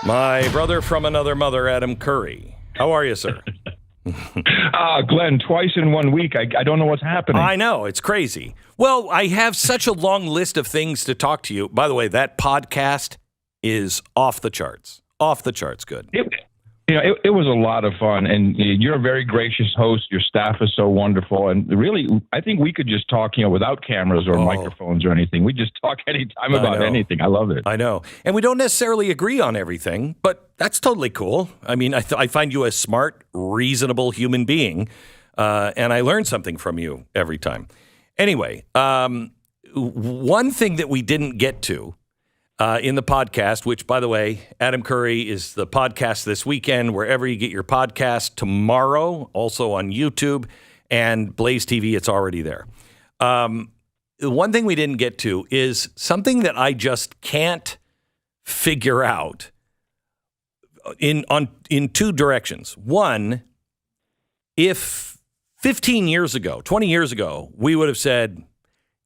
My brother from another mother, Adam Curry. How are you, sir? Glenn, twice in 1 week. I don't know what's happening. I know. It's crazy. Well, I have such a long list of things to talk to you. By the way, that podcast is off the charts. Off the charts good. It was a lot of fun, and you're a very gracious host. Your staff is so wonderful, and really, I think we could just talk, without cameras or microphones or anything. We just talk anytime about anything. I love it. I know, and we don't necessarily agree on everything, but that's totally cool. I mean, I find you a smart, reasonable human being, and I learn something from you every time. Anyway, one thing that we didn't get to in the podcast, which, by the way, Adam Curry is the podcast this weekend, wherever you get your podcast. Tomorrow, also on YouTube, and BlazeTV, it's already there. The one thing we didn't get to is something that I just can't figure out in two directions. One, if 15 years ago, 20 years ago, we would have said,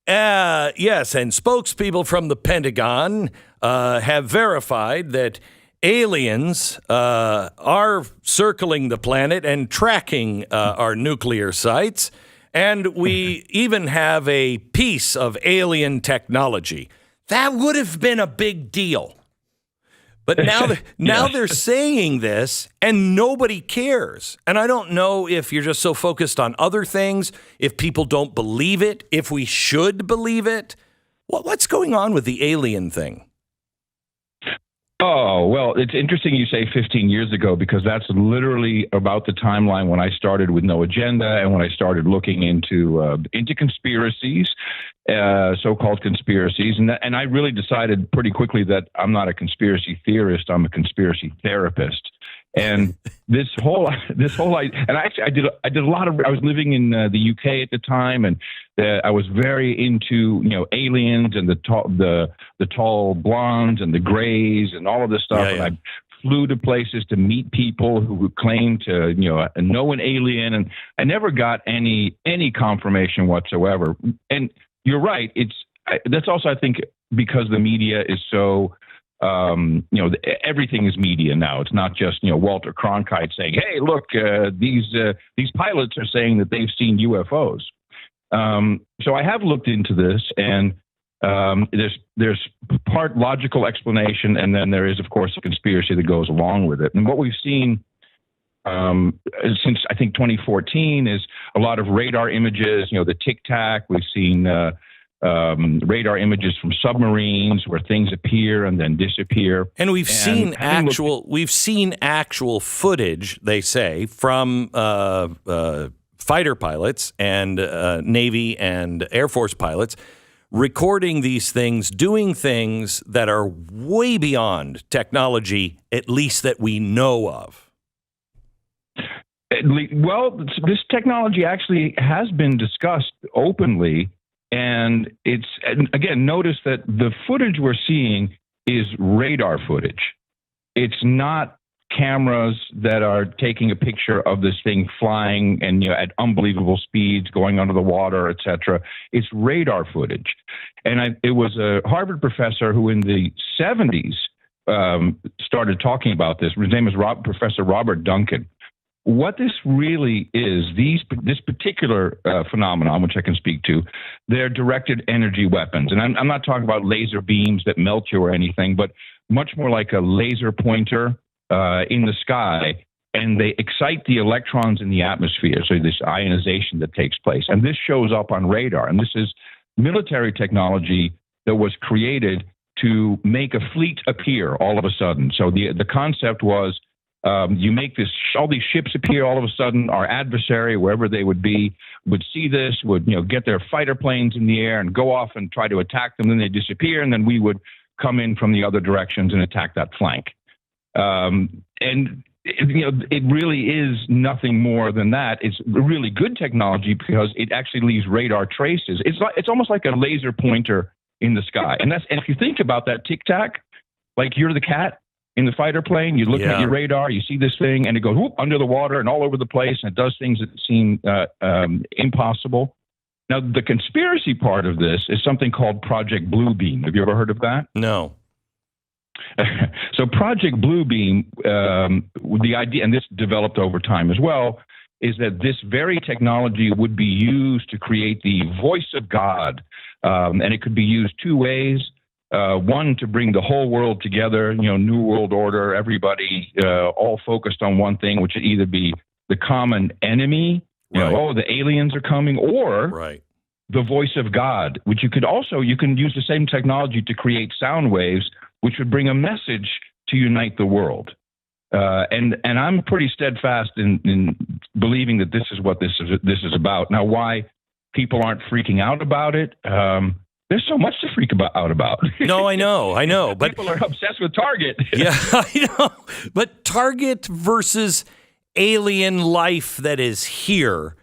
yes, and spokespeople from the Pentagon have verified that aliens are circling the planet and tracking our nuclear sites, and we even have a piece of alien technology. That would have been a big deal. But now they're saying this, and nobody cares. And I don't know if you're just so focused on other things, if people don't believe it, if we should believe it. What's going on with the alien thing? Oh, well, it's interesting you say 15 years ago, because that's literally about the timeline when I started with No Agenda and when I started looking into conspiracies, so-called conspiracies. And I really decided pretty quickly that I'm not a conspiracy theorist, I'm a conspiracy therapist. And I did a lot of, I was living in the UK at the time, and I was very into, aliens and the tall blondes and the grays and all of this stuff. Yeah. And I flew to places to meet people who would claim to, know an alien, and I never got any confirmation whatsoever. And you're right. That's also, I think, because the media is so, everything is media now. It's not just, Walter Cronkite saying, hey, look, these pilots are saying that they've seen UFOs. So I have looked into this, and there's part logical explanation, and then there is, of course, a conspiracy that goes along with it. And what we've seen since, I think, 2014 is a lot of radar images, the Tic Tac. We've seen radar images from submarines where things appear and then disappear. And we've seen actual footage, they say, from fighter pilots and Navy and Air Force pilots recording these things, doing things that are way beyond technology, at least that we know of. Well, this technology actually has been discussed openly. And again, notice that the footage we're seeing is radar footage. It's not cameras that are taking a picture of this thing flying and at unbelievable speeds, going under the water, etc. It's radar footage. And it was a Harvard professor who in the 70s started talking about this. His name is Professor Robert Duncan. What this really is, this particular phenomenon, which I can speak to, they're directed energy weapons. And I'm not talking about laser beams that melt you or anything, but much more like a laser pointer in the sky, and they excite the electrons in the atmosphere, so this ionization that takes place. And this shows up on radar. And this is military technology that was created to make a fleet appear all of a sudden. So the concept was, you make all these ships appear all of a sudden. Our adversary, wherever they would be, would see this, would get their fighter planes in the air and go off and try to attack them. Then they disappear, and then we would come in from the other directions and attack that flank. It really is nothing more than that. It's really good technology because it actually leaves radar traces. It's almost like a laser pointer in the sky. And if you think about that Tic Tac, like you're the cat in the fighter plane, you look at your radar, you see this thing, and it goes whoop, under the water and all over the place, and it does things that seem impossible. Now, the conspiracy part of this is something called Project Bluebeam. Have you ever heard of that? No. So Project Bluebeam, the idea, and this developed over time as well, is that this very technology would be used to create the voice of God. And it could be used two ways. One, to bring the whole world together, New World Order, everybody all focused on one thing, which would either be the common enemy, the aliens are coming, or the voice of God, which you can use the same technology to create sound waves, which would bring a message to unite the world. And I'm pretty steadfast in believing that this is what this is about. Now, why people aren't freaking out about it? There's so much to freak out about. No, I know. But people are obsessed with Target. Yeah, I know. But Target versus alien life that is here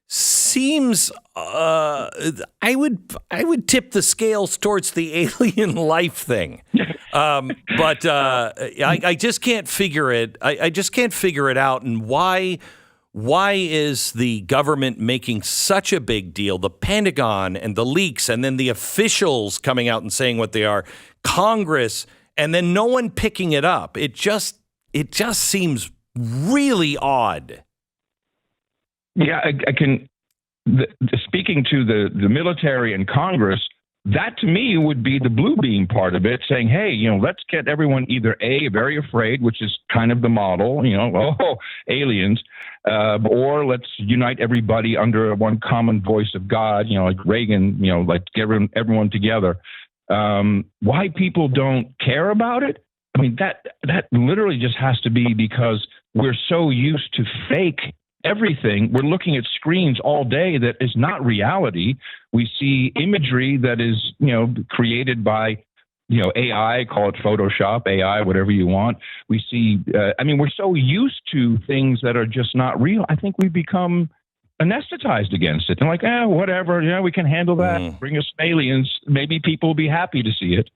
seems I would tip the scales towards the alien life thing. But I just can't figure it. I just can't figure it out. And why is the government making such a big deal? The Pentagon and the leaks, and then the officials coming out and saying what they are, Congress, and then no one picking it up. It just seems really odd. Yeah, I can. Speaking to the military and Congress, that to me would be the blue beam part of it, saying, hey, let's get everyone either A, very afraid, which is kind of the model, aliens, or let's unite everybody under one common voice of God, like Reagan, like get everyone together. Why people don't care about it? I mean, that literally just has to be because we're so used to fake everything. We're looking at screens all day that is not reality. We see imagery that is, created by, AI, call it Photoshop, AI, whatever you want. We see, we're so used to things that are just not real. I think we've become anesthetized against it. And like, whatever, we can handle that. Bring us aliens. Maybe people will be happy to see it.